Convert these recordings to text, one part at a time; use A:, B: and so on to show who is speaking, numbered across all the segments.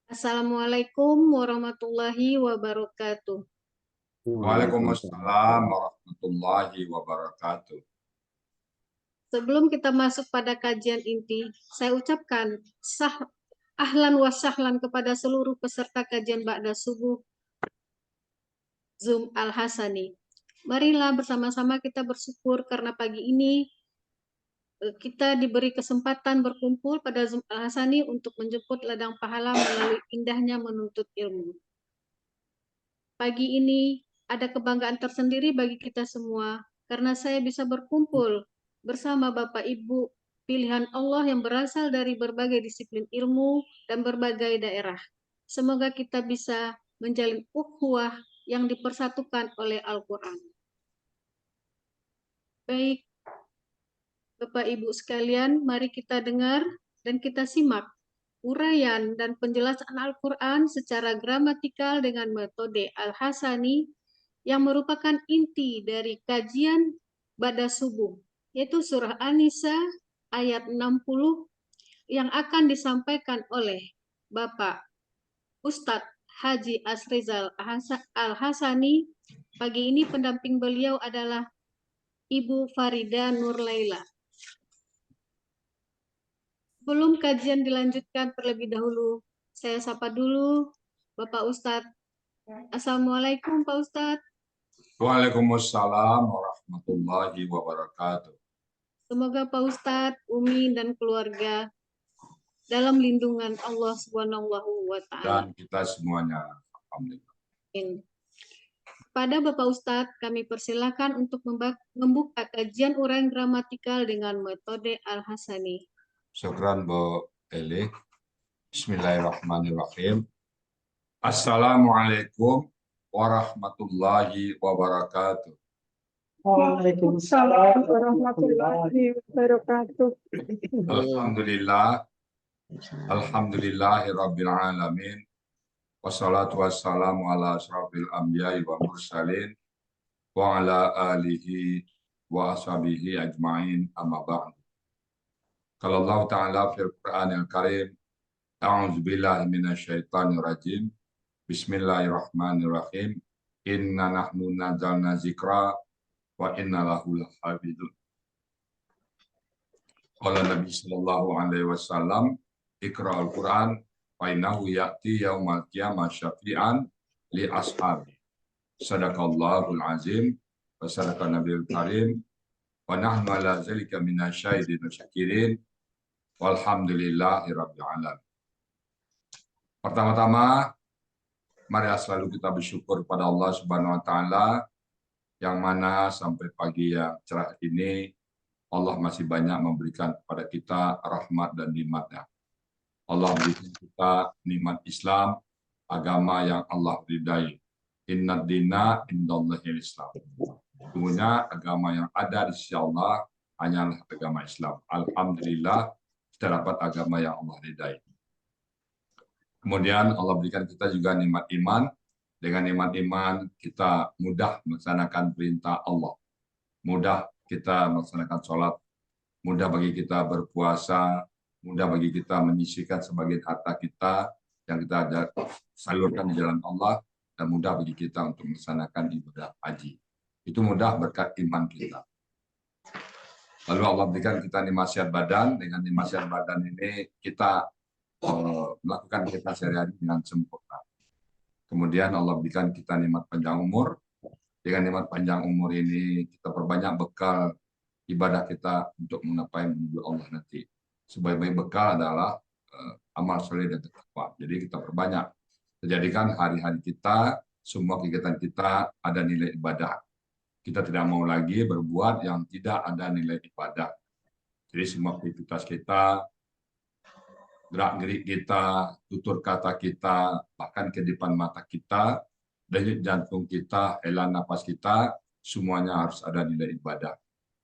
A: Assalamualaikum warahmatullahi wabarakatuh.
B: Waalaikumsalam warahmatullahi wabarakatuh.
A: Sebelum kita masuk pada kajian inti, saya ucapkan ahlan wa sahlan kepada seluruh peserta kajian Ba'da Subuh Zoom Al-Hasani. Marilah bersama-sama kita bersyukur karena pagi ini kita diberi kesempatan berkumpul pada Zoom Al-Hasani untuk menjemput ladang pahala melalui indahnya menuntut ilmu. Pagi ini ada kebanggaan tersendiri bagi kita semua karena saya bisa berkumpul bersama Bapak Ibu pilihan Allah yang berasal dari berbagai disiplin ilmu dan berbagai daerah. Semoga kita bisa menjalin ukhuwah yang dipersatukan oleh Al-Quran. Baik, Bapak Ibu sekalian, mari kita dengar dan kita simak uraian dan penjelasan Al-Quran secara gramatikal dengan metode Al-Hasani yang merupakan inti dari kajian Ba'da Subuh, yaitu surah An-Nisa ayat 60 yang akan disampaikan oleh Bapak Ustadz Haji Asrizal Al-Hasani. Pagi ini pendamping beliau adalah Ibu Farida Nurlaila. Sebelum kajian dilanjutkan terlebih dahulu, saya sapa dulu Bapak Ustadz. Assalamualaikum Pak Ustadz.
B: Waalaikumsalam warahmatullahi wabarakatuh.
A: Semoga Pak Ustadz, Umi, dan keluarga dalam lindungan Allah Subhanahu wa Ta'ala.
B: Dan kita semuanya, alhamdulillah.
A: Pada Bapak Ustadz, kami persilakan untuk membuka kajian uraian gramatikal dengan metode Al-Hasani.
B: Syukran Bu Eli. Bismillahirrahmanirrahim. Assalamualaikum warahmatullahi wabarakatuh.
C: Waalaikumsalam warahmatullahi wabarakatuh.
B: Alhamdulillahi rabbil alamin. Wassalatu wassalamu ala asrafil anbiya'i wa mursalin wa ala alihi wa ashabihi ajma'in amma ba'du. Kalau Allah Ta'ala fil Qur'anil Karim, a'udzu billahi minasyaitonir rajim. Bismillahirrahmanirrahim. Inna nahnu nazzalna dzikra wa inna lahu lahafizun. Qala Nabi sallallahu alaihi wasallam, Iqra'ul Qur'an fa innahu ya'ti yaumal qiyamah syafi'an li ashabi. Sadaqallahul azim wa sadaqa nabiyul karim wa nahnu ala zalika minasyahidin wa syakirin walhamdulillahi rabbil alamin. Pertama-tama, mari selalu kita bersyukur pada Allah Subhanahu wa taala yang mana sampai pagi yang cerah ini Allah masih banyak memberikan kepada kita rahmat dan nikmat-Nya. Allah berikan kita nikmat Islam, agama yang Allah ridai. Inna dina indallahil Islam. Sesungguhnya agama yang ada di sisi Allah hanyalah agama Islam. Alhamdulillah kita dapat agama yang Allah ridai. Kemudian Allah berikan kita juga nikmat iman. Dengan nikmat iman kita mudah melaksanakan perintah Allah. Mudah kita melaksanakan sholat. Mudah bagi kita berpuasa. Mudah bagi kita menyisihkan sebagian harta kita yang kita salurkan di jalan Allah. Dan mudah bagi kita untuk melaksanakan ibadah haji. Itu mudah berkat iman kita. Lalu Allah berikan kita nikmat sehat badan. Dengan nikmat sehat badan ini kita melakukan kita sehari-hari dengan sempurna. Kemudian Allah berikan kita nikmat panjang umur. Dengan nikmat panjang umur ini kita perbanyak bekal ibadah kita untuk menggapai menuju Allah nanti. Sebaik-baik bekal adalah amal soleh dan takwa. Jadi kita perbanyak. Jadikan hari-hari kita, semua kegiatan kita ada nilai ibadah. Kita tidak mau lagi berbuat yang tidak ada nilai ibadah. Jadi semua aktivitas kita, gerak-gerik kita, tutur kata kita, bahkan kedipan mata kita, denyut jantung kita, helaan napas kita, semuanya harus ada nilai ibadah.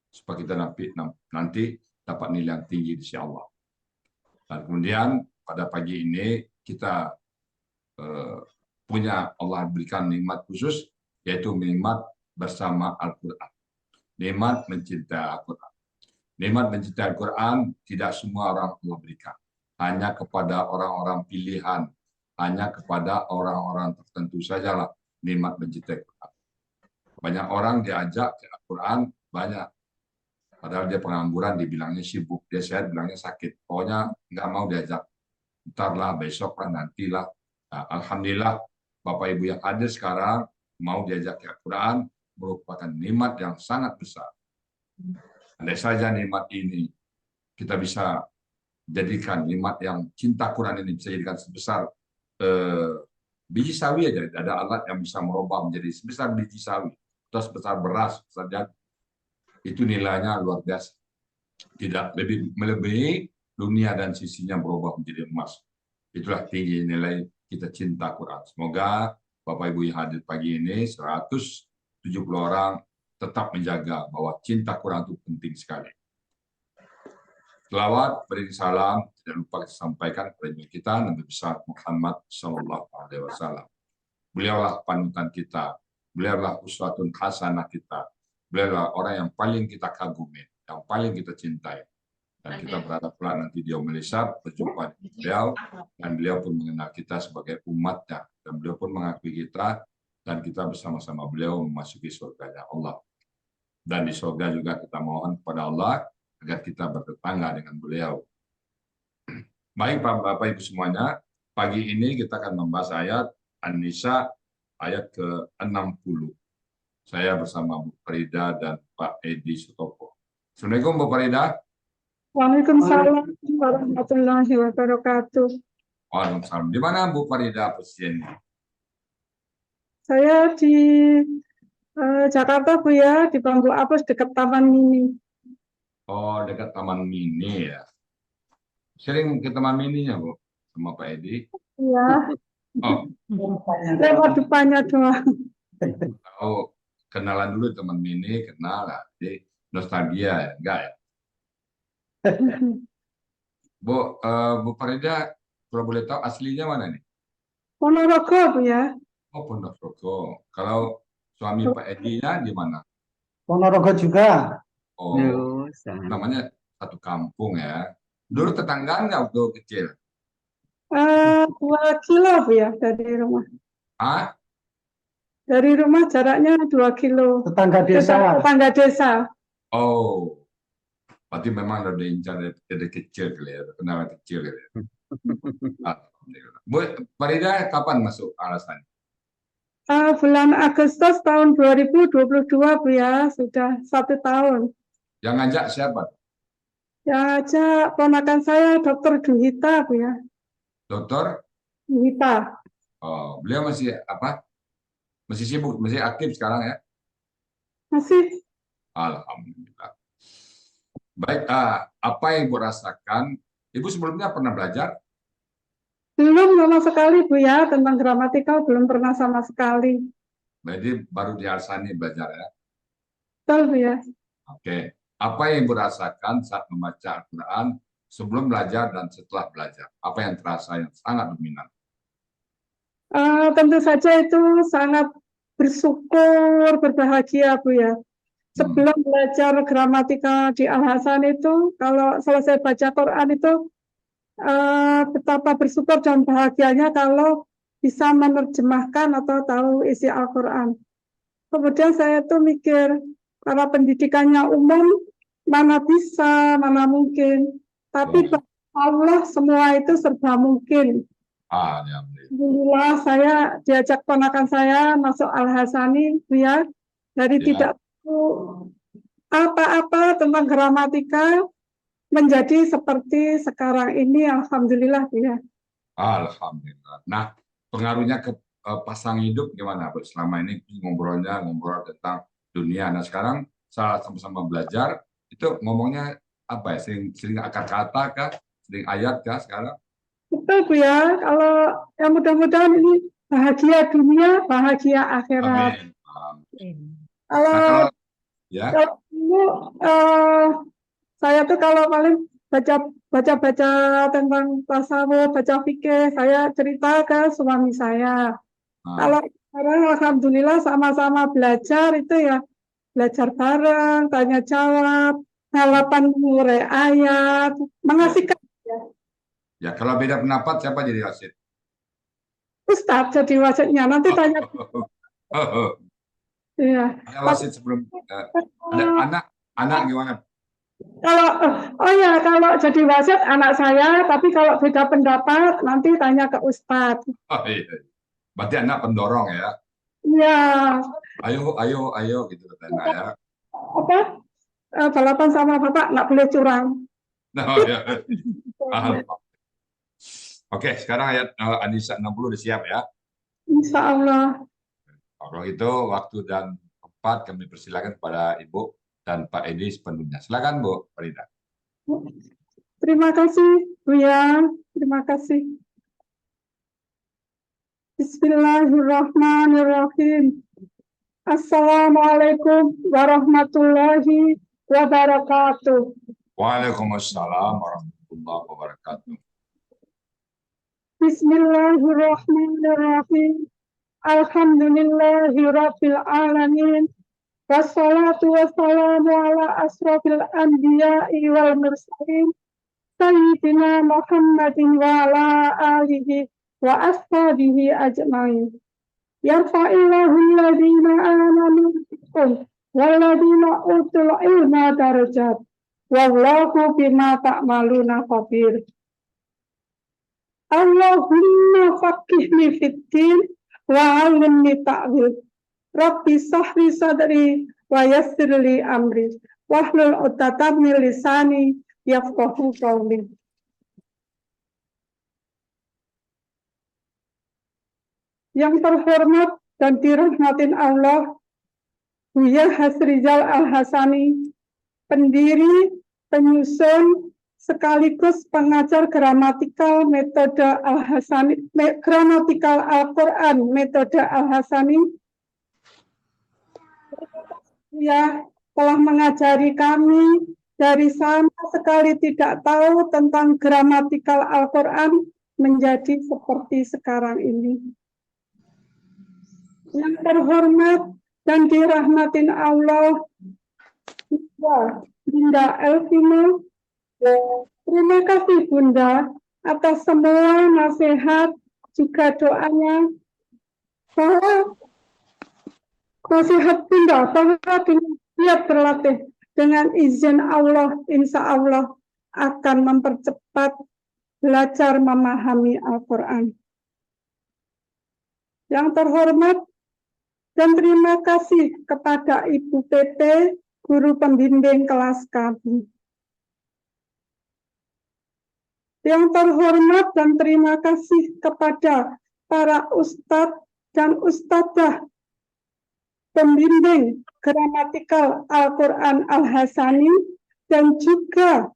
B: Supaya kita nanti dapat nilai yang tinggi di sisi Allah. Dan kemudian pada pagi ini kita punya Allah berikan nikmat khusus, yaitu nikmat bersama Al-Quran. Nikmat mencintai Al-Quran. Nikmat mencintai Al-Quran tidak semua orang Allah berikan. Hanya kepada orang-orang pilihan hanya kepada orang-orang tertentu sajalah nikmat mencintai Quran. Banyak orang diajak ke Al-Quran, banyak. Padahal dia pengangguran, dibilangnya sibuk. Dia sehat, bilangnya sakit. Pokoknya nggak mau diajak. Ntarlah, besok lah, nantilah. Nah, alhamdulillah, Bapak Ibu yang hadir sekarang mau diajak ke Al-Quran merupakan nikmat yang sangat besar. Andai saja nikmat ini kita bisa jadikan nikmat yang cinta Quran ini bisa jadikan sebesar biji sawi aja. Ada alat yang bisa merubah menjadi sebesar biji sawi atau sebesar beras saja, itu nilainya luar biasa. Tidak lebih melebihi dunia dan sisinya berubah menjadi emas. Itulah tinggi nilai kita cinta Quran. Semoga Bapak Ibu yang hadir pagi ini 170 orang tetap menjaga bahwa cinta Quran itu penting sekali. Selawat, beri salam, tidak lupa kita sampaikan kepada kita Nabi besar Muhammad Sallallahu Alaihi Wasallam. Beliaulah panutan kita, beliaulah uswatun hasanah kita, beliaulah orang yang paling kita kagumi, yang paling kita cintai. Dan kita berharap pula nanti dia melesat berjumpa dengan beliau, dan beliau pun mengenal kita sebagai umatnya, dan beliau pun mengakui kita, dan kita bersama-sama beliau memasuki surganya Allah. Dan di surga juga kita mohon kepada Allah agar kita bertetangga dengan beliau. Baik Bapak Ibu semuanya, pagi ini kita akan membahas ayat An-Nisa ayat ke-60. Saya bersama Bu Farida dan Pak Edi Sutopo. Assalamualaikum Bu Farida.
C: Waalaikumsalam warahmatullahi wabarakatuh.
B: Waalaikumsalam. Di mana Bu Farida posisinya?
C: Saya di Jakarta Bu ya, di Bambu Apus dekat Taman Mini.
B: Oh, dekat Taman Mini ya. Sering ke Taman Mininya Bu sama Pak Edi?
C: Iya,
B: Oh,
C: lewat depannya doang.
B: oh, kenalan dulu Taman Mini, kenal lah. Jadi nostalgia ya, enggak ya? Bu, Bu Farida, kalau boleh tahu aslinya mana nih?
C: Ponorogo Bu ya.
B: Oh, Ponorogo. Kalau suami Pak Edi-nya di mana?
D: Ponorogo juga.
B: Oh, namanya satu kampung ya. Dulu tetanggaan nggak waktu kecil?
C: 2 kilo Bu ya dari rumah.
B: Ah,
C: Dari rumah jaraknya 2 kilo.
D: Tetangga desa.
C: Tetangga desa.
B: oh, berarti memang udah diincar dari kecil kali ya, kenal kecil kali ya. Alhamdulillah. Bu Farida, kapan masuk alasan?
C: Bulan Agustus tahun 2022 Bu ya, sudah 1 tahun.
B: Yang ngajak siapa?
C: Ya aja ponakan saya Dr. Duhita Bu ya.
B: Dokter?
C: Duhita.
B: Oh, beliau masih apa? Masih sibuk, masih aktif sekarang ya?
C: Masih.
B: Alhamdulillah. Baik, apa yang Ibu rasakan? Ibu sebelumnya pernah belajar?
C: Belum sama sekali Bu ya, tentang gramatikal belum pernah sama sekali.
B: Jadi baru di Arsani belajar ya?
C: Betul Bu ya.
B: Oke. Apa yang Ibu rasakan saat membaca Al-Quran sebelum belajar dan setelah belajar? Apa yang terasa yang sangat dominan?
C: Tentu saja itu sangat bersyukur, berbahagia Bu ya. Sebelum belajar gramatikal di Al-Hasan itu, kalau selesai baca Quran itu, betapa bersyukur dan bahagianya kalau bisa menerjemahkan atau tahu isi Al-Quran. Kemudian saya tuh mikir, karena pendidikannya umum, mana bisa, mana mungkin. Tapi Allah semua itu serba mungkin. Alhamdulillah saya diajak ponakan saya masuk Al-Hasani, ya, dari tidak tahu apa-apa tentang gramatika menjadi seperti sekarang ini, alhamdulillah ya.
B: Alhamdulillah. Nah, pengaruhnya ke pasang hidup gimana Bu? Selama ini ngobrol tentang dunia. Nah, sekarang saat sama-sama belajar itu ngomongnya apa ya? Sering akar kata kah? Sering ayat kah sekarang?
C: Betul Bu ya, kalau yang mudah-mudahan ini bahagia dunia, bahagia akhirat.
B: Amin.
C: Kalau
B: ya.
C: dulu saya tuh kalau paling baca tentang tasawuf, baca fikih, saya cerita ke suami saya. Kalau sekarang alhamdulillah sama-sama belajar itu ya, belajar bareng, tanya jawab, halapan mengurai ayat, mengasihkan.
B: Ya, kalau beda pendapat siapa jadi wasit?
C: Ustadz jadi wasiknya. Nanti tanya. Iya.
B: Ada wasit sebelum ada anak gimana?
C: Kalau oh ya kalau jadi wasit anak saya, tapi kalau beda pendapat nanti tanya ke Ustadz.
B: Oh, iya. Berarti anak pendorong ya.
C: Iya.
B: Ayo gitu katanya ya.
C: Apa? Balapan sama Bapak nggak boleh curang.
B: Nah, ya. Oke, sekarang ayat An-Nisa 60 udah siap ya.
C: Insya Allah.
B: Kalau itu waktu dan tempat kami persilakan kepada Ibu dan Pak Edi sepenuhnya. Silakan Bu Farida.
C: Terima kasih Buya. Terima kasih. Bismillahirrahmanirrahim. Assalamualaikum warahmatullahi wabarakatuh.
B: Waalaikumsalam warahmatullahi wabarakatuh.
C: Bismillahirrahmanirrahim. Alhamdulillahirabbil alamin. Wassalatu wassalamu ala asrofil anbiya'i wal mursalin. Sayyidina Muhammadin wa ala alihi wa ashabihi ajma'in. Yarfa'illahu alladhina amanu minkum walladhina utul ilma darajat. Wallahu bima ta'maluna khabir. Allahumma faqihni fid-din wa 'allimni ta'wil. Rabbi sahli sadri wa yassirli amri wahlul 'uqdatam min lisani yafqahu qawli. Yang terhormat dan dirahmatin Allah, Buya Hasrizal Al-Hasani, pendiri, penyusun, sekaligus pengajar gramatikal metode Al-Hasani, gramatikal Al-Quran metode Al-Hasani, ya telah mengajari kami dari sama sekali tidak tahu tentang gramatikal Al-Quran menjadi seperti sekarang ini. Yang terhormat dan dirahmatin Allah, Bunda Elvina. Terima kasih Bunda atas semua nasihat juga doanya, bahwa nasihat Bunda bahwa dia berlatih dengan izin Allah, insya Allah akan mempercepat belajar memahami Al-Quran. Yang terhormat dan terima kasih kepada Ibu PP, guru pembimbing kelas kami. Yang terhormat dan terima kasih kepada para ustadz dan ustadzah pembimbing gramatikal Al-Quran Al-Hasani dan juga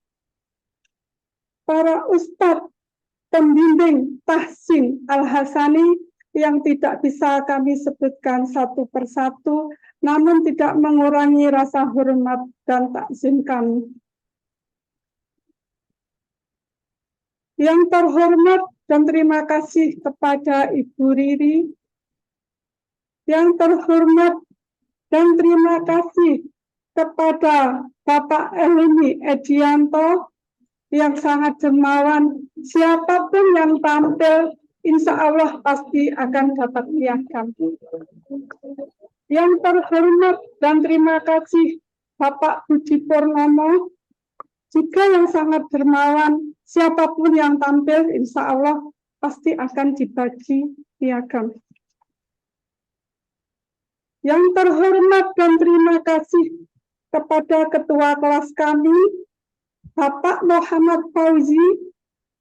C: para ustadz pembimbing tahsin Al-Hasani yang tidak bisa kami sebutkan satu persatu, namun tidak mengurangi rasa hormat dan takzim kami. Yang terhormat dan terima kasih kepada Ibu Riri. Yang terhormat dan terima kasih kepada Bapak Elmi Edianto yang sangat dermawan. Siapapun yang tampil, insya Allah pasti akan dapat piagam. Yang terhormat dan terima kasih Bapak Budi Purnomo, juga yang sangat dermawan. Siapapun yang tampil, insya Allah pasti akan dibagi piagam. Yang terhormat dan terima kasih kepada ketua kelas kami, Bapak Muhammad Fauzi,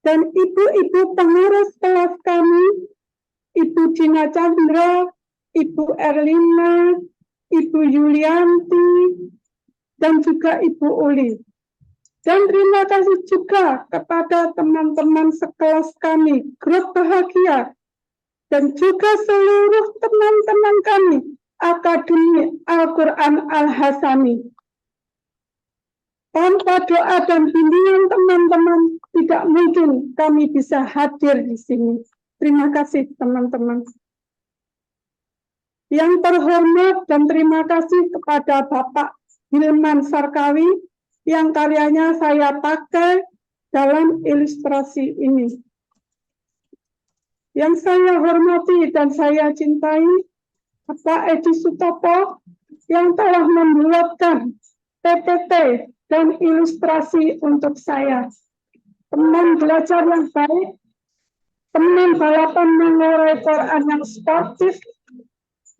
C: dan ibu-ibu pengurus kelas kami, Ibu Dina Chandra, Ibu Erlina, Ibu Yulianti, dan juga Ibu Uli. Dan terima kasih juga kepada teman-teman sekelas kami, Grup Bahagia, dan juga seluruh teman-teman kami, Akademi Al-Quran Al-Hasani. Tanpa doa dan bimbingan teman-teman, tidak mungkin kami bisa hadir di sini. Terima kasih teman-teman. Yang terhormat dan terima kasih kepada Bapak Hilman Sarkawi, yang karyanya saya pakai dalam ilustrasi ini. Yang saya hormati dan saya cintai Bapak Edi Sutopo yang telah membuatkan PPT dan ilustrasi untuk saya. Teman belajar yang baik, teman balapan mengurai Quran yang sportif,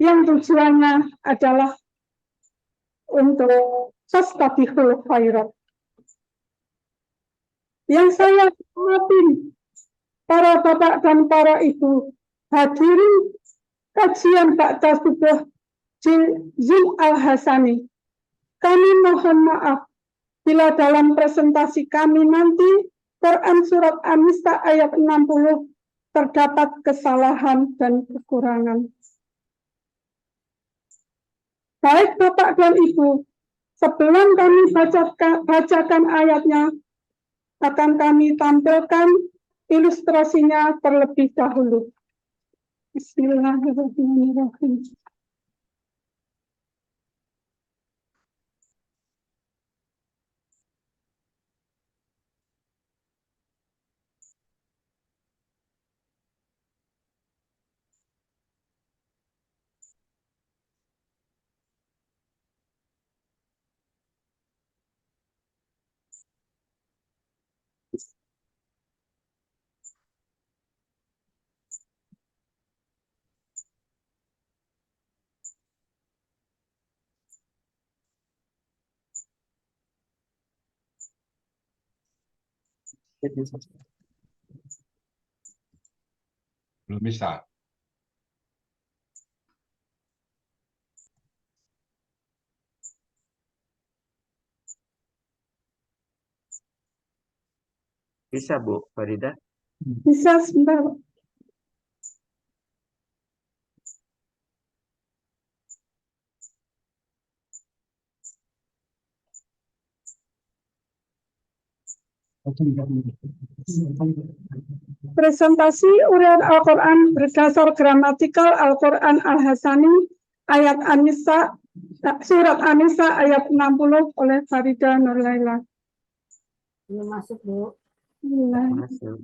C: yang tujuannya adalah untuk fastabiqul khairat. Yang saya hormati para bapak dan para ibu, hadirin kajian Ba'da Subuh Zul Al-Hasani. Kami mohon maaf bila dalam presentasi kami nanti Quran Surat An-Nisa ayat 60 terdapat kesalahan dan kekurangan. Baik Bapak dan Ibu, sebelum kami bacakan ayatnya, akan kami tampilkan ilustrasinya terlebih dahulu. Bismillahirrahmanirrahim.
B: Belum bisa.
E: Bisa Bu Farida?
C: Bisa sebentar. Presentasi uraian Al-Quran berdasar gramatikal Al-Quran Al-Hasani ayat An-Nisa, surat An-Nisa ayat 60 oleh Farida Nurlaila.
A: Belum masuk, Bu.
E: Masuk.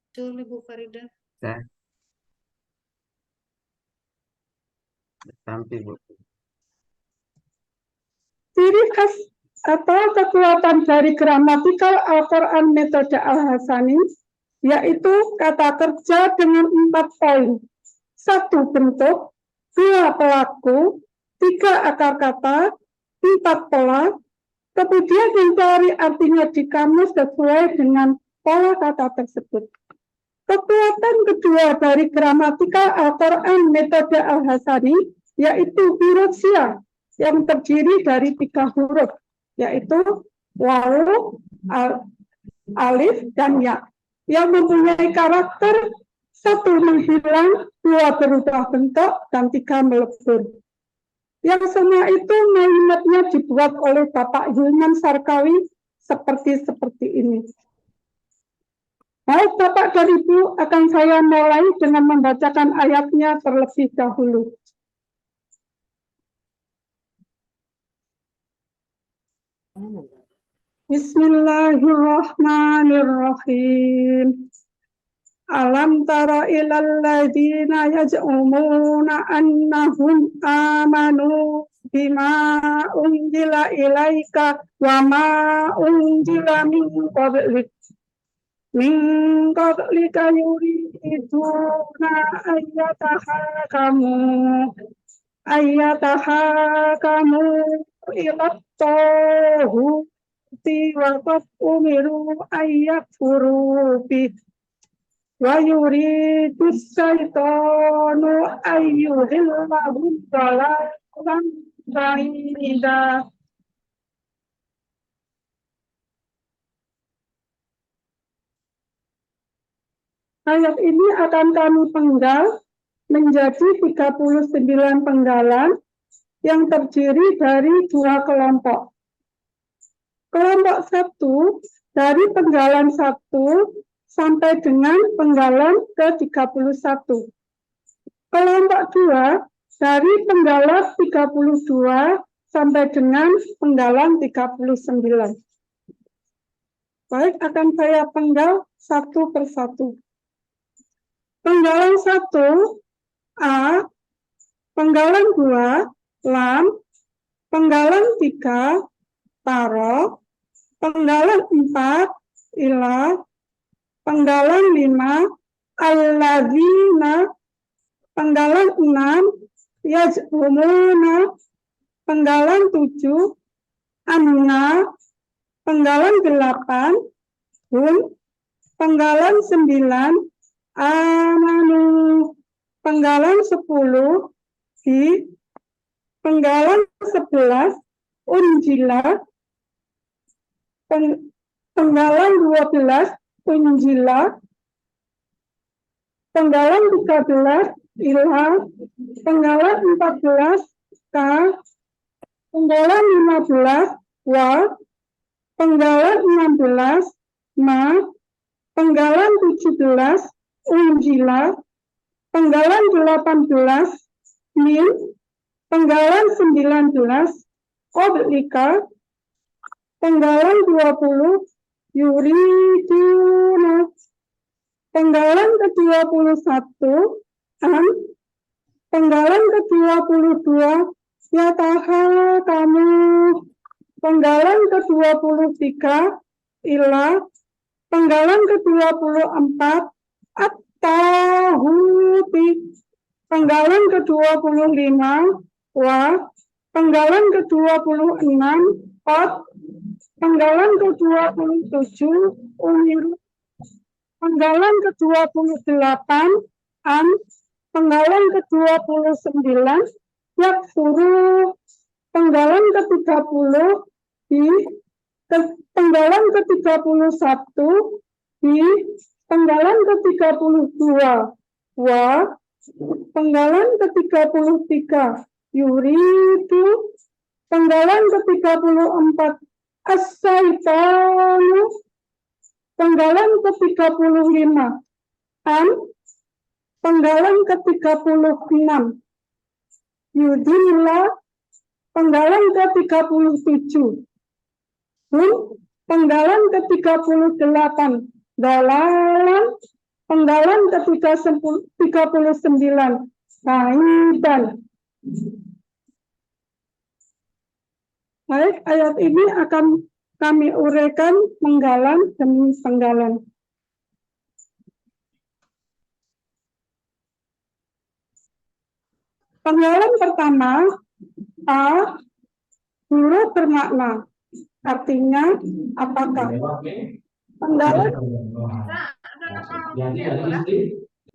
A: Betul, Ibu Farida.
E: Saya. Sampai Bu.
C: Ciri khas atau kekuatan dari gramatikal Al-Quran metode Al-Hasani yaitu kata kerja dengan 4 poin. 1 bentuk, 2 pelaku, 3 akar kata, 4 pola, kemudian mencari artinya di kamus sesuai dengan pola kata tersebut. Kekuatan kedua dari gramatikal Al-Quran metode Al-Hasani yaitu huruf syiar yang terdiri dari 3 huruf, yaitu wawu, alif, dan ya, yang mempunyai karakter 1 menghilang, 2 berubah bentuk, dan 3 melebur. Yang semua itu kalimatnya dibuat oleh Bapak Hilman Sarkawi seperti ini. Baik Bapak dan Ibu, akan saya mulai dengan membacakan ayatnya terlebih dahulu. Bismillahirrahmanirrahim. Alam tara ilal ladzina yaj'umuna annahum amanu bima unzila ilaika wa ma unzila min qablika yuriduna ayyatahakamu ila tauhid wa qad umiru ayyakfuru bih wa yuridu syaitanu ayyudhillahum dhalalan ba'ida. Ayat ini akan kami penggal menjadi 39 penggalan yang terdiri dari 2 kelompok. Kelompok 1 dari penggalan 1 sampai dengan penggalan ke-31. Kelompok 2 dari penggalan 32 sampai dengan penggalan 39. Baik, akan saya penggal satu persatu. Penggalan 1, A. Penggalan 2, lam. Penggalan 3, taro. Penggalan 4, ila. Penggalan 5, alladzina. Penggalan 6, yaz'umuna. Penggalan 7, anna. Penggalan 8, hum. Penggalan 9, amanu. Penggalan 10, fi. Penggalan 11, unjila. Penggalan 12, unjila. Penggalan 13, ilha. Penggalan 14, ka. Penggalan 15, wa. Penggalan 16, ma. Penggalan 17, unjila. Penggalan 18, min. Penggalan 19, qablika. Penggalan 20, yuriduna. Penggalan ke-21, an. Penggalan ke-22, yatahakamu. Penggalan ke-23, ila. Penggalan ke-24, at-tahuti. Penggalan ke-25, wa. Penggalan ke-26, qad. Penggalan ke-27, umir. Penggalan ke-28, an. Penggalan ke-29, yakfuru. Penggalan ke-30, bi. Penggalan ke-31, bi. Penggalan ke-32, wa. Penggalan ke-33, yuridu. Penggalan ke-34, as-saitanu. Penggalan ke-35, an. Penggalan ke-36, yudhillah. Penggalan ke-37, hum. Penggalan ke-38, dalalan. Penggalan ke-39, kaidan. Baik, ayat ini akan kami uraikan penggalan demi penggalan. Penggalan pertama, a. Huruf bermakna. Artinya, apakah? Penggalan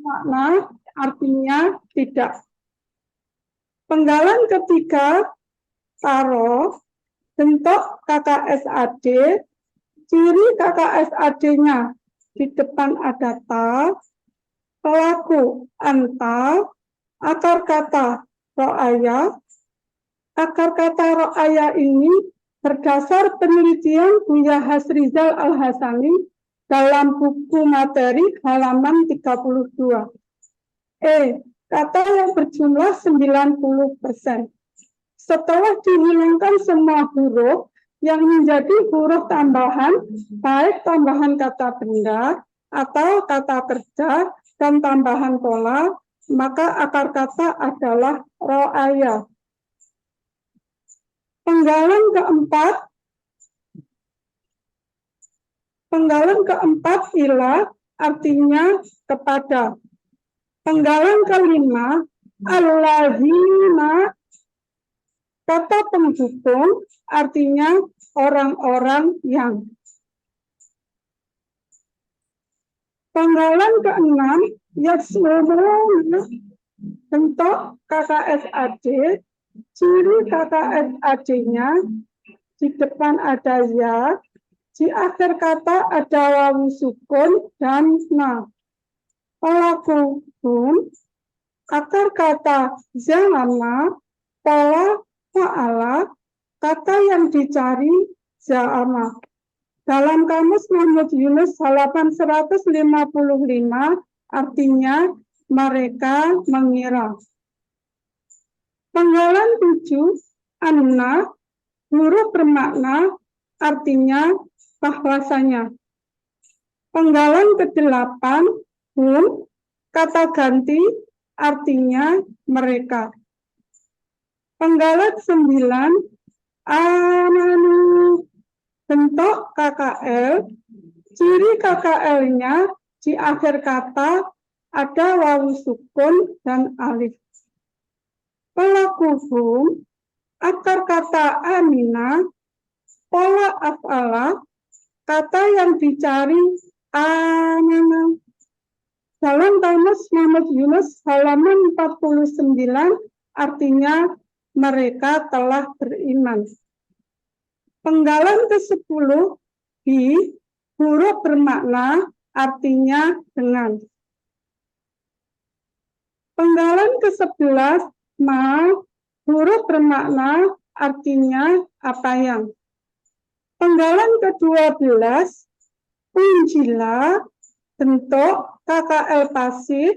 C: makna artinya tidak. Penggalan ketiga, taro. Bentuk KKSAD, ciri KKSAD-nya di depan ada ta, pelaku anta, akar kata ro'aya. Akar kata ro'aya ini berdasar penelitian Buya Hasrizal Al-Hasani dalam buku materi halaman 32. Kata yang berjumlah 90%. Setelah dihilangkan semua huruf yang menjadi huruf tambahan, baik tambahan kata benda atau kata kerja dan tambahan pola, maka akar kata adalah ro'aya. Penggalan keempat ila artinya kepada. Penggalan kelima, allazina. Kata penghubung artinya orang-orang yang. Penggalan keenam, yasmuruna. Bentuk KKSAD, ciri KKSAD-nya di depan ada ya, di akhir kata ada wawu sukun dan na. Pelaku hum, akar kata za'ama, pola fa'ala, kata yang dicari za'ama. Dalam kamus Muhammad Yunus halaman 155 artinya mereka mengira. Penggalan 7, anna, huruf bermakna artinya bahwasanya. Penggalan ke-8, hum, kata ganti artinya mereka. Penggalan 9, amanu, bentuk KKL, ciri KKL-nya di akhir kata ada wawu sukun dan alif. Pelaku hum, akar kata amina, pola af'ala, kata yang dicari amana. Dalam Kamus Muhammad Yunus halaman 49 artinya mereka telah beriman. Penggalan ke-10 di huruf bermakna artinya dengan. Penggalan ke-11 ma, huruf bermakna artinya apa yang. Penggalan ke-12 unjila, bentuk KKL pasif,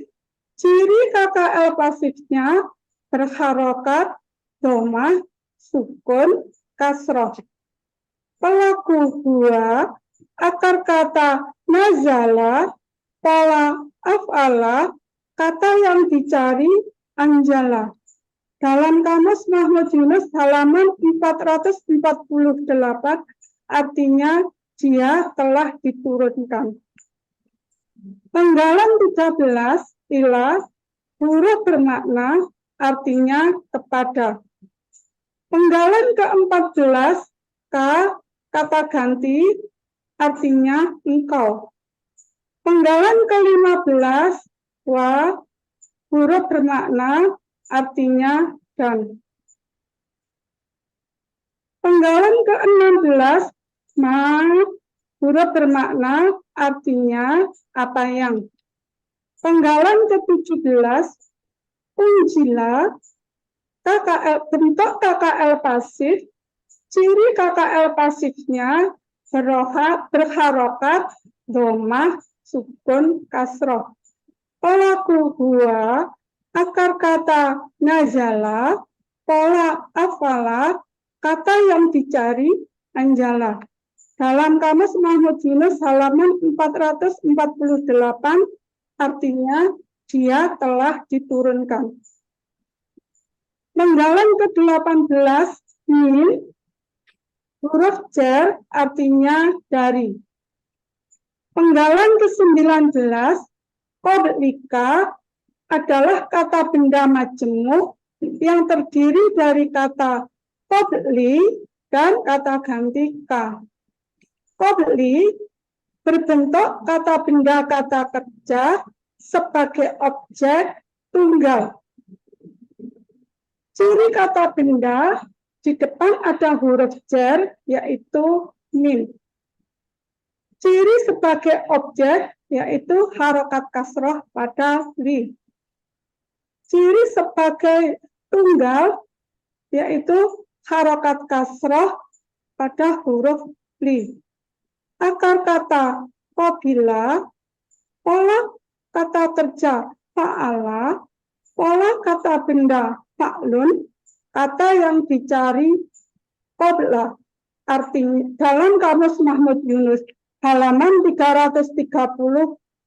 C: ciri KKL pasifnya berharokat, domah, sukun, kasroh. Pelaku huwa, akar kata nazala, pola af'ala, kata yang dicari anjala. Dalam Kamus Muhammad Yunus halaman 448 artinya dia telah diturunkan. Penggalan 13 ila, huruf bermakna artinya kepada. Penggalan ke-14 ka, kata ganti artinya engkau. Penggalan ke-15 wa, huruf bermakna artinya dan. Penggalan ke-16 ma, huruf bermakna artinya apa yang. Penggalan ke-17 unjila, KKL, bentuk KKL pasif, ciri KKL pasifnya berharokat, domah, sukun, kasroh. Pelaku huwa, akar kata nazala, pola afala, kata yang dicari anjala. Dalam Kamus Muhammad Yunus halaman 448 artinya dia telah diturunkan. Penggalan ke-18 min, huruf jar artinya dari. Penggalan ke-19 kodlika adalah kata benda majemuk yang terdiri dari kata kodli dan kata ganti ka. Kodli berbentuk kata benda kata kerja sebagai objek tunggal. Ciri kata benda di depan ada huruf jar yaitu min. Ciri sebagai objek yaitu harokat kasroh pada li. Ciri sebagai tunggal yaitu harokat kasroh pada huruf li. Akar kata qabila, pola kata kerja fa'ala, pola kata benda fa'lun, kata yang dicari qabla. Artinya dalam Kamus Muhammad Yunus halaman 330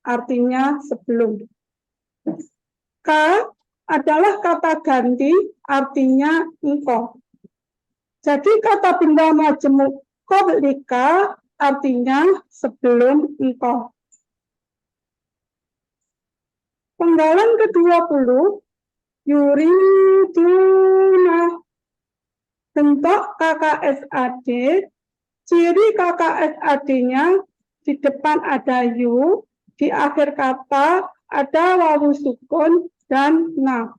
C: artinya sebelum. Ka adalah kata ganti artinya engkau. Jadi kata benda majemuk qablika artinya sebelum engkau. Penggalan ke-20 yuriduna, bentuk KKSAD, ciri KKSAD-nya di depan ada yu, di akhir kata ada wawu sukun dan na.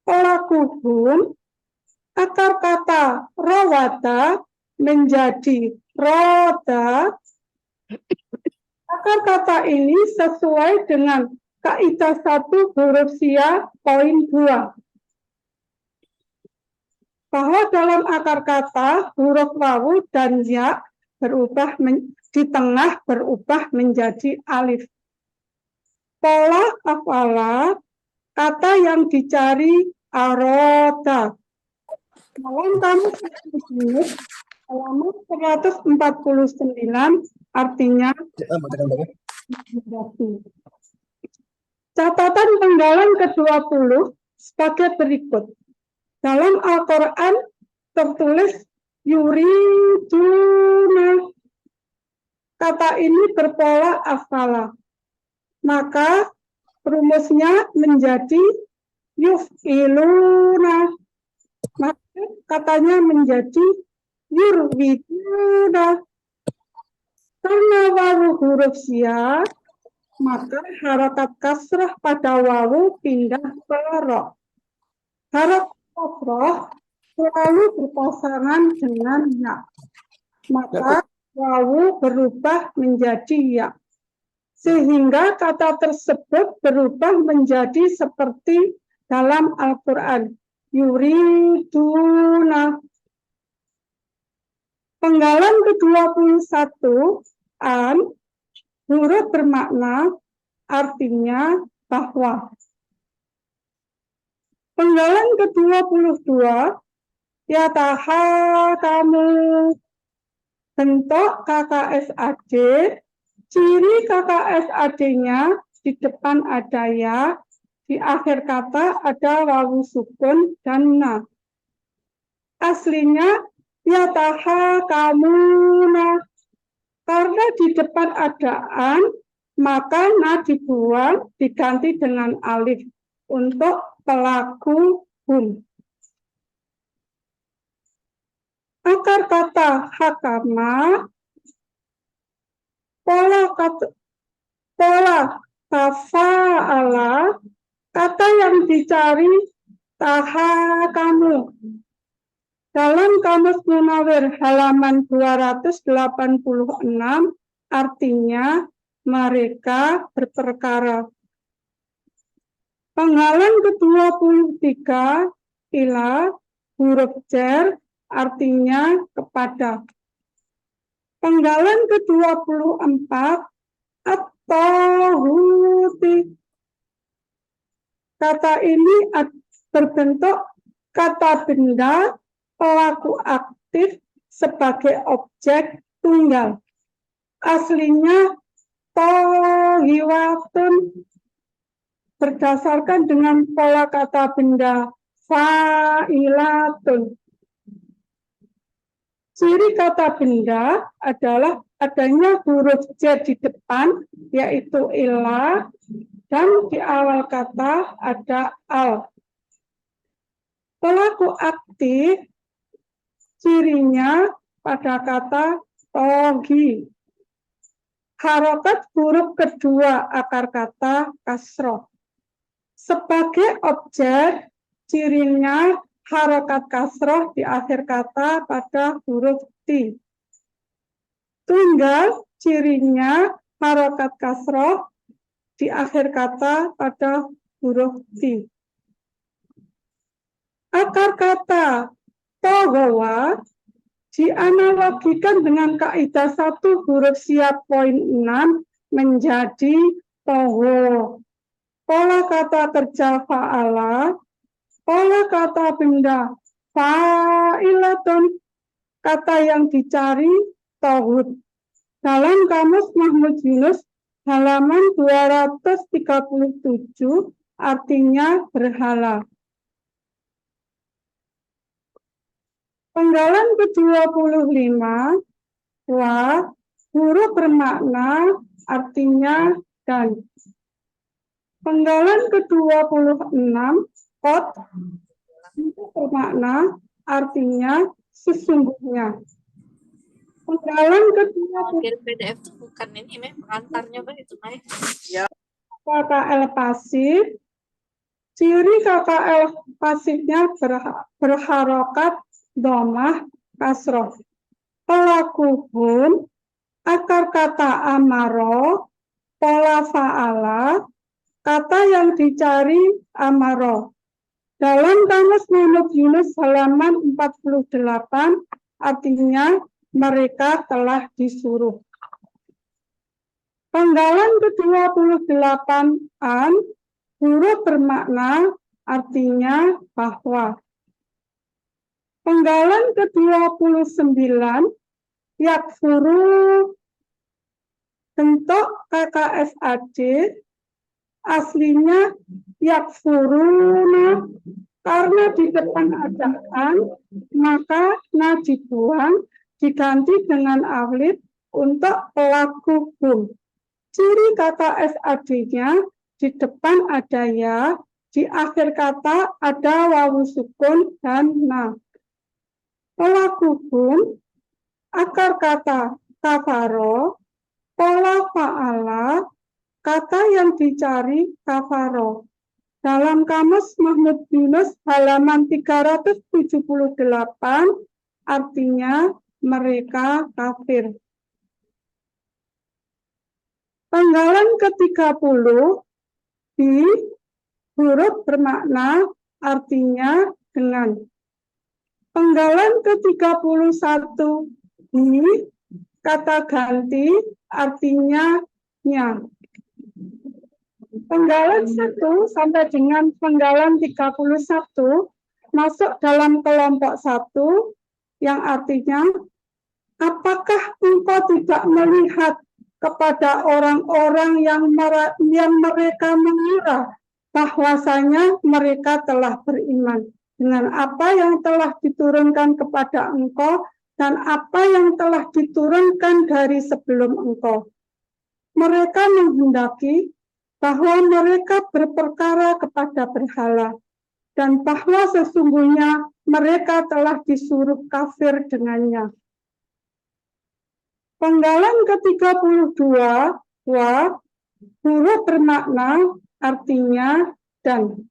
C: Pelaku hum, akar kata rawata menjadi roda. Akar kata ini sesuai dengan kaidah 1 huruf sia poin 2. Bahwa dalam akar kata huruf wawu dan ya berubah di tengah berubah menjadi alif. Pola afala, kata yang dicari aroda. Dalam Kamus halaman 149 artinya Catatan penggalan ke-20 sebagai berikut. Dalam Al-Quran tertulis yuriduna. Kata ini berpola afala. Maka rumusnya menjadi yuf'iluna. Maka katanya menjadi yurwiduna. Karena wawu huruf sya, maka harakat kasrah pada wawu pindah ke ro. Harakat kasrah selalu berpasangan dengan ya. Maka wawu berubah menjadi ya. Sehingga kata tersebut berubah menjadi seperti dalam Al-Quran. Yuriduna. Penggalan ke-21 an huruf bermakna artinya bahwa. Penggalan ke-22 yatahakamu. Bentuk KKSAD, ciri KKSAD-nya di depan ada ya, di akhir kata ada wawu sukun dan na. Aslinya yatahakamuna. Karena di depan ada an, maka na dibuang diganti dengan alif untuk pelaku hum. Akar kata hakama, pola tafa'ala, kata yang dicari tahakamu. Dalam Kamus Munawir halaman 286 artinya mereka berperkara. Penggalan ke-23 ila huruf jar artinya kepada. Penggalan ke-24 at-tahuti. Kata ini berbentuk kata benda pelaku aktif sebagai objek tunggal. Aslinya tohiwatun. Berdasarkan dengan pola kata benda fa'ilatun. Ciri kata benda adalah adanya huruf jar di depan, yaitu illa, dan di awal kata ada al. Pelaku aktif, cirinya pada kata togi. Harokat huruf kedua akar kata kasroh. Sebagai objek, cirinya harokat kasroh di akhir kata pada huruf ti. Tunggal, cirinya harokat kasroh di akhir kata pada huruf ti. Akar kata togawa dianalogikan dengan kaidah 1 huruf siap poin 6 menjadi toho. Pola kata kerja fa'ala, pola kata benda fa'ilatun, kata yang dicari tauhid. Dalam Kamus Mahmud Yunus halaman 237 artinya berhala. Penggalan ke-25 wa huruf bermakna artinya dan. Penggalan ke-26 kot itu bermakna artinya sesungguhnya. Penggalan ke-26
F: PDF itu bukan ini, Meh, pengantarnya, Meh, itu, Meh.
C: KKL pasif, ciri KKL pasifnya berharokat domah kasroh. Pelaku hum, akar kata amaro, pola fa'ala, kata yang dicari amaro. Dalam Kamus Mahmud Yunus halaman 48 artinya mereka telah disuruh. Penggalan ke-28 an huruf bermakna artinya bahwa. Penggalan ke-29 yakfuru Bentuk KKSAD aslinya yakfuruna, karena di depan ada an, maka na dibuang, diganti dengan alif untuk pelaku hum. Ciri KKSAD-nya di depan ada ya, di akhir kata ada wawu sukun dan na. Pelaku hum, akar kata kafaro, pola fa'ala, kata yang dicari kafaro. Dalam kamus Mahmud Yunus halaman 378, artinya mereka kafir. Penggalan ke-30 di huruf bermakna artinya dengan. Penggalan ke-31 di kata ganti artinya nya. Penggalan 1 sampai dengan penggalan 31 masuk dalam kelompok 1 yang artinya, apakah engkau tidak melihat kepada orang-orang yang mereka mengira bahwasanya mereka telah beriman dengan apa yang telah diturunkan kepada engkau dan apa yang telah diturunkan dari sebelum engkau. Mereka menghendaki bahwa mereka berperkara kepada berhala dan bahwa sesungguhnya mereka telah disuruh kafir dengannya. Penggalan ke-32 wa, huruf bermakna artinya dan.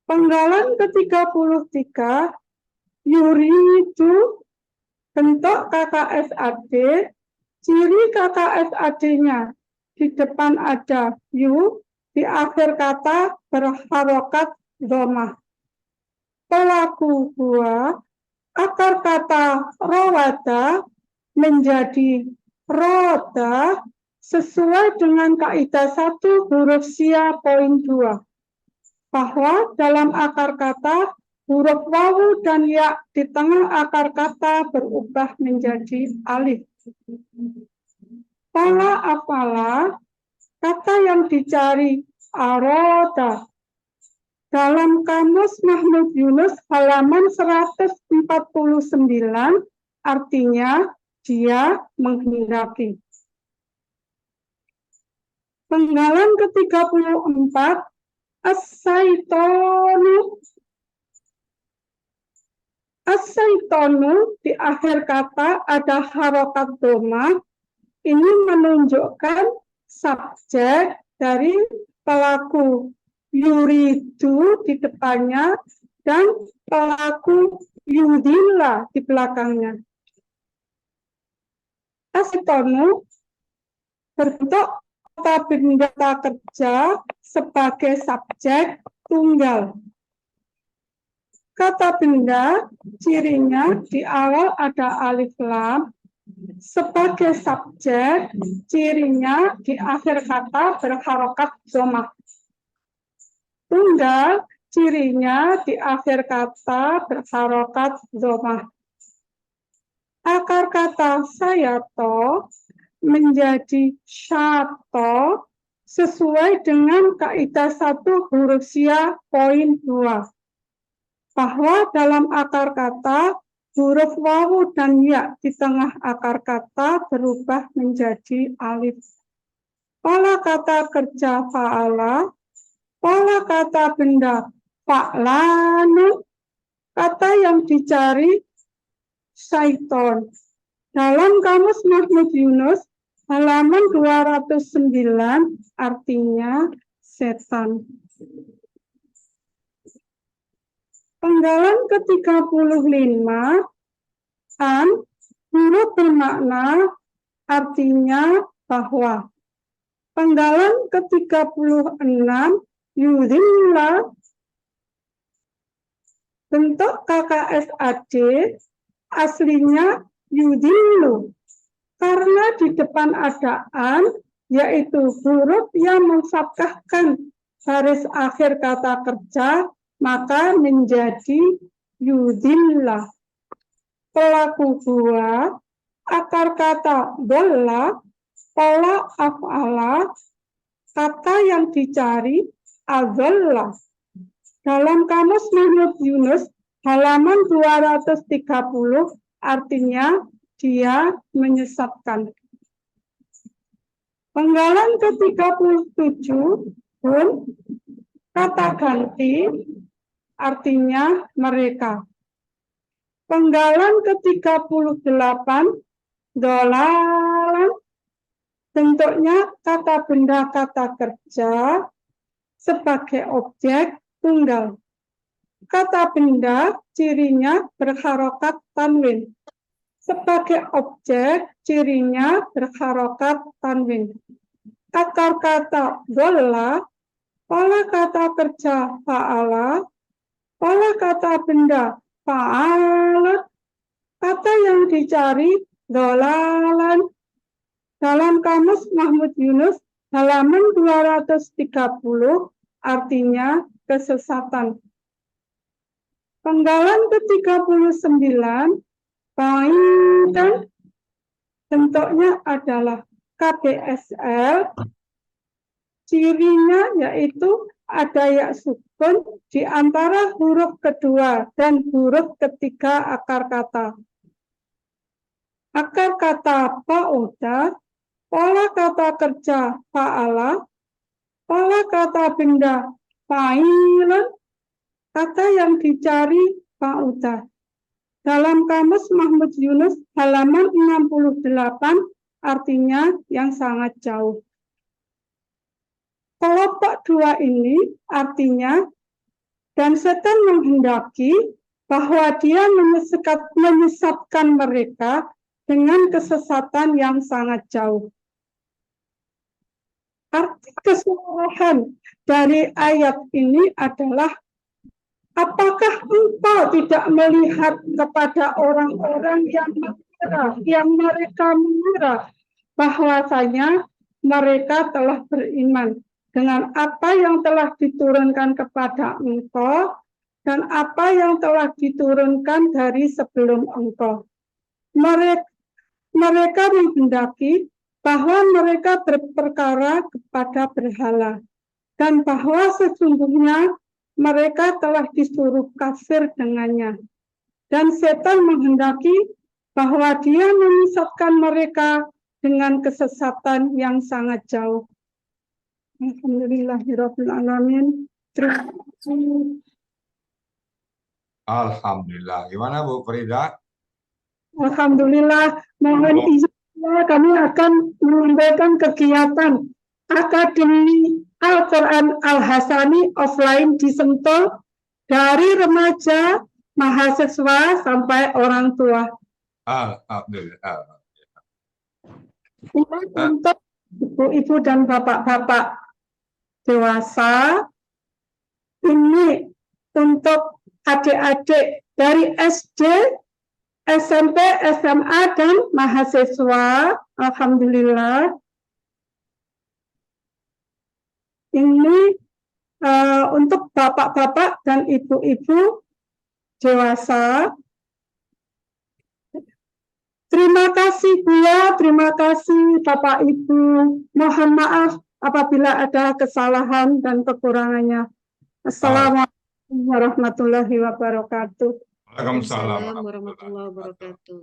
C: Penggalan ke-33 yuridu, bentuk KKSAD, ciri KKSAD-nya di depan ada yu, di akhir kata berharokat dhammah. Pelaku huwa, akar kata rawada menjadi roda sesuai dengan kaidah 1 huruf sia poin 2, bahwa dalam akar kata huruf wawu dan ya di tengah akar kata berubah menjadi alif. Pala apala, kata yang dicari aroda. Dalam kamus Mahmud Yunus halaman 149, artinya dia menghendaki. Penggalan ke-34 as-saitonu. As-saitonu di akhir kata ada harokat dhammah. Ini menunjukkan subjek dari pelaku yuridu di depannya dan pelaku yudilla di belakangnya. As-saitonu berbentuk kata benda kerja sebagai subjek tunggal. Kata benda cirinya di awal ada alif lam, sebagai subjek cirinya di akhir kata berharokat dhammah. Tunggal cirinya di akhir kata berharokat dhammah. Akar kata sayato menjadi syato sesuai dengan kaidah 1 huruf sia poin 2, bahwa dalam akar kata huruf wawu dan ya di tengah akar kata berubah menjadi alif. Pola kata kerja fa'ala, pola kata benda fa'lanu, kata yang dicari syaiton. Dalam kamus Mahmud Yunus halaman 209 artinya setan. Penggalan ke-35 an, huruf bermakna artinya bahwa. Penggalan ke-36 yudhilla, bentuk KKSAD aslinya yudhillu, karena di depan ada an, yaitu huruf yang menfathahkan baris akhir kata kerja, maka menjadi yudhillah. Pelaku huwa, akar kata dolla, pola af'ala, kata yang dicari adalla. Dalam kamus Muhammad Yunus halaman 230 artinya dia menyesatkan. Penggalan ke-37 pun kata ganti artinya mereka. Penggalan ke-38 dolalan bentuknya kata benda kata kerja sebagai objek tunggal. Kata benda cirinya berharokat tanwin. Sebagai objek cirinya berharokat tanwin. Akar kata dolla, pola kata kerja fa'ala, pola kata benda fa'alat, kata yang dicari dolalan. Dalam kamus Mahmud Yunus halaman 230 artinya kesesatan. Penggalan ke-39 dan bentuknya adalah KBSL, cirinya yaitu ada ya sukun di antara huruf kedua dan huruf ketiga akar kata. Akar kata fa'uda, pola kata kerja fa'ala, pola kata benda fa'ilun, kata yang dicari fa'uda. Dalam kamus Mahmud Yunus halaman 68 artinya yang sangat jauh. Kelompok dua ini artinya dan setan menghendaki bahwa dia menyesatkan mereka dengan kesesatan yang sangat jauh. Arti keseluruhan dari ayat ini adalah apakah engkau tidak melihat kepada orang-orang yang mereka mengira bahwasanya mereka telah beriman dengan apa yang telah diturunkan kepada engkau dan apa yang telah diturunkan dari sebelum engkau. Mereka menghendaki bahwa mereka berperkara kepada berhala dan bahwa sesungguhnya mereka telah disuruh kafir dengannya. Dan setan menghendaki bahwa dia menyesatkan mereka dengan kesesatan yang sangat jauh. Alhamdulillahirrahmanirrahim. Terima kasih.
B: Alhamdulillah. Gimana Bu Farida?
C: Alhamdulillah. Mohon izin kami akan menyampaikan kegiatan Akademi Al-Quran Al-Hasani offline di Sentul dari remaja, mahasiswa, sampai orang tua.
B: Alhamdulillah.
C: Ini untuk ibu-ibu dan bapak-bapak dewasa. Ini untuk adik-adik dari SD, SMP, SMA, dan mahasiswa. Alhamdulillah. Ini untuk bapak-bapak dan ibu-ibu dewasa. Terima kasih Buya, terima kasih Bapak Ibu. Mohon maaf apabila ada kesalahan dan kekurangannya. Assalamualaikum warahmatullahi wabarakatuh.
B: Waalaikumsalam
A: warahmatullahi wabarakatuh.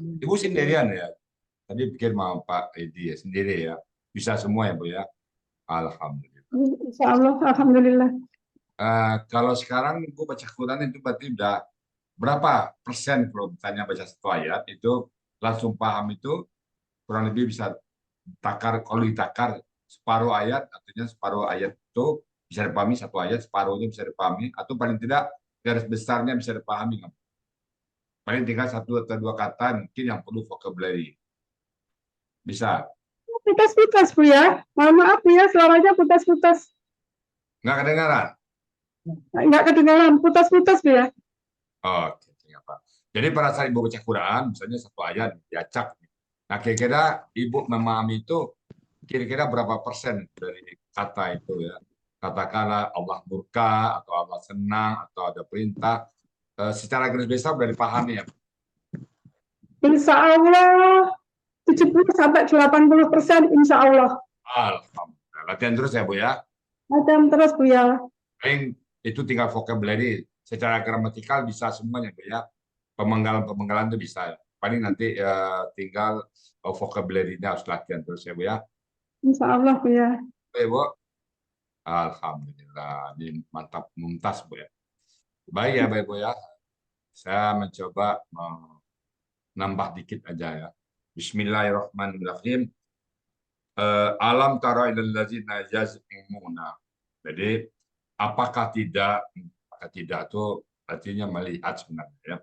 B: Ibu sendirian ya? Tadi pikir mau Pak Edi ya, sendiri ya? Bisa semua ya Bu ya? Alhamdulillah.
C: Insya Allah, alhamdulillah.
B: Kalau sekarang Bu baca Quran itu berarti udah berapa persen kalau misalnya baca satu ayat itu langsung paham itu kurang lebih bisa takar, kalau ditakar separuh ayat, artinya separuh ayat itu bisa dipahami, satu ayat separuhnya bisa dipahami, atau paling tidak garis besarnya bisa dipahami. Paling tinggal satu atau dua kata mungkin yang perlu vocabulary. Bisa.
C: Putus-putus Bu ya. Mohon maaf Bu ya, suaranya putus-putus.
B: Nggak kedengaran?
C: Nggak kedengaran, putus-putus Bu ya.
B: Oke, apa? Jadi pada saat Ibu baca Quran, misalnya satu ayat diacak. Nah, kira-kira Ibu memahami itu kira-kira berapa persen dari kata itu ya? Katakanlah Allah murka, atau Allah senang, atau ada perintah. Secara garis besar sudah dipahami ya?
C: Insya Allah 70-80% insya Allah.
B: Alhamdulillah. Latihan terus ya Bu ya.
C: Macam terus Bu ya.
B: Paling itu tinggal vocabulary. Secara gramatikal bisa semuanya Bu ya. Pemenggalan-pemenggalan itu bisa. Paling nanti tinggal vocabulary-nya harus latihan terus ya Bu ya.
C: Insya Allah Bu ya.
B: Oke Bu. Alhamdulillah. Ini mantap, mumtaz Bu ya. Baik ya Baik Bu ya. Saya mencoba nambah dikit aja ya. Bismillahirrahmanirrahim. Alam tara ilal ladzina yaz'umuna. Jadi apakah tidak itu artinya melihat sebenarnya ya.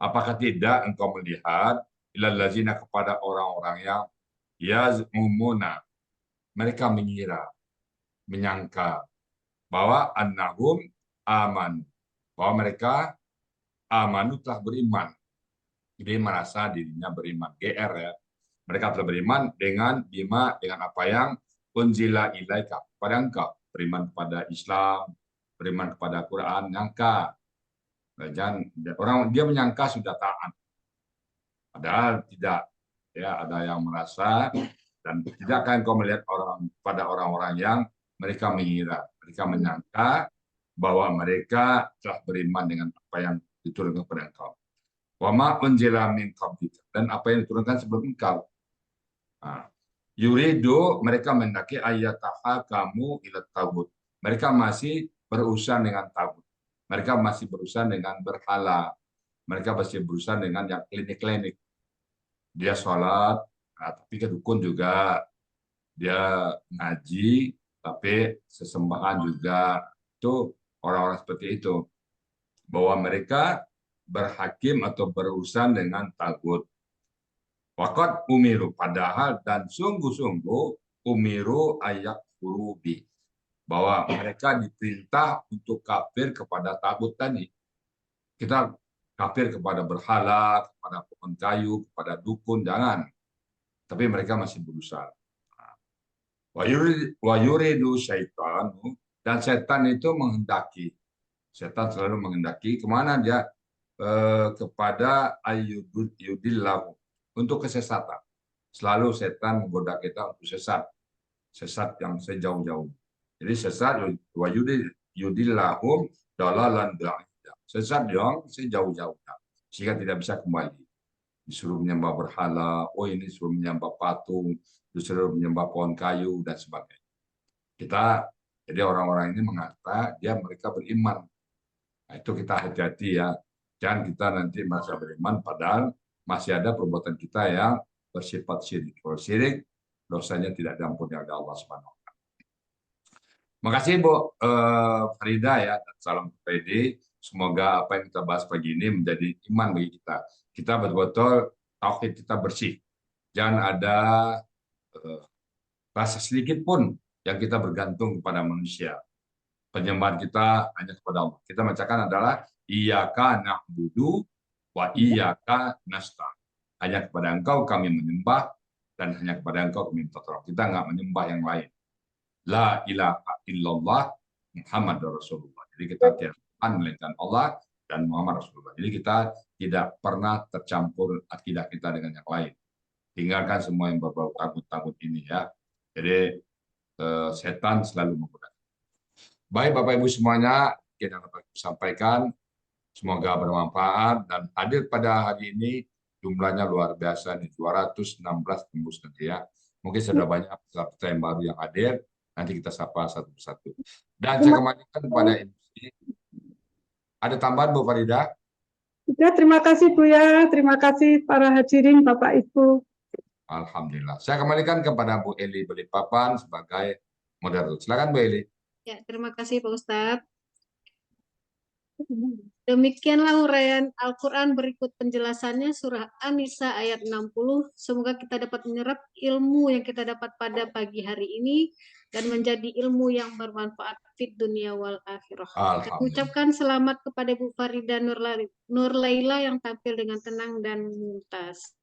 B: Apakah tidak engkau melihat ilal ladzina kepada orang-orang yang yaz'umuna, mereka mengira, menyangka bahwa annahum aman, bahwa mereka amanu telah beriman. Jadi merasa dirinya beriman, GR ya. Mereka telah beriman dengan apa yang unzila ilaika, kepada engkau, beriman kepada Islam, beriman kepada Quran, nyangka. Dan orang dia menyangka sudah taat, padahal tidak. Ya, ada yang merasa, dan tidak akan kau melihat pada orang-orang yang mereka mengira, mereka menyangka bahwa mereka telah beriman dengan apa yang diturunkan kepada engkau. Wa ma unzila min qablika, dan apa yang diturunkan sebelum engkau. Yuridu, mereka mendaki ayataha kamu ila tagut. Mereka masih berurusan dengan tagut. Mereka masih berurusan dengan berhala. Mereka masih berurusan dengan yang klinik-klinik. Dia sholat, tapi ke dukun juga. Dia ngaji, tapi sesembahan juga. Itu orang-orang seperti itu. Bahwa mereka berhakim atau berurusan dengan tagut. Waqad umiru, padahal dan sungguh-sungguh umiru ayak furubi, bahwa mereka diperintah untuk kafir kepada tagut tadi. Kita kafir kepada berhala, kepada pohon kayu, kepada dukun, jangan. Tapi mereka masih berusaha. Wa yuridu syaitanu, dan setan itu menghendaki. Setan selalu menghendaki kemana dia? Kepada ayyudillahu, untuk kesesatan. Selalu setan menggoda kita untuk sesat. Sesat yang sejauh-jauh. Jadi sesat wa yudillahum dalalan ba'ida. Sesat yang sejauh-jauhnya. Sehingga tidak bisa kembali. Disuruh menyembah berhala, ini disuruh menyembah patung, disuruh menyembah pohon kayu, dan sebagainya. Jadi orang-orang ini mengata mereka beriman. Nah, itu kita hati-hati ya. Jangan kita nanti merasa beriman, padahal masih ada perbuatan kita yang bersifat syirik. Kalau syirik, dosanya tidak diampuni oleh Allah Subhanahu wa Ta'ala. Makasih Bu Farida ya, dan salam PD. Semoga apa yang kita bahas pagi ini menjadi iman bagi kita. Kita betul-betul tauhid kita bersih. Jangan ada rasa sedikit pun yang kita bergantung kepada manusia. Penyembahan kita hanya kepada Allah. Kita bacakan adalah iyyaka na'budu wa iyyaka nasta'in. Hanya kepada engkau kami menyembah, dan hanya kepada engkau kami minta tolong. Kita nggak menyembah yang lain. La ilaha illallah Muhammad Rasulullah. Jadi kita tidak melainkan Allah dan Muhammad Rasulullah. Jadi kita tidak pernah tercampur akidah kita dengan yang lain. Tinggalkan semua yang berbau tagut-tagut ini ya. Jadi setan selalu menggunakan. Baik Bapak Ibu semuanya, kita dapat sampaikan. Semoga bermanfaat, dan hadir pada hari ini jumlahnya luar biasa nih, 216 tembus nanti ya. Mungkin sudah banyak peserta yang baru yang hadir, nanti kita sapa satu persatu. Dan saya kembalikan kepada MC. Ada tambahan Bu Farida?
C: Ya, terima kasih Bu ya, terima kasih para hadirin Bapak Ibu.
B: Alhamdulillah. Saya kembalikan kepada Bu Eli Balikpapan sebagai moderator. Silakan Bu Eli.
A: Ya, terima kasih Pak Ustadz. Demikianlah uraian Al-Quran, berikut penjelasannya surah An-Nisa ayat 60. Semoga kita dapat menyerap ilmu yang kita dapat pada pagi hari ini dan menjadi ilmu yang bermanfaat di dunia wal akhirah. Kami ucapkan selamat kepada Bu Farida Nur Laila yang tampil dengan tenang dan mumtaz.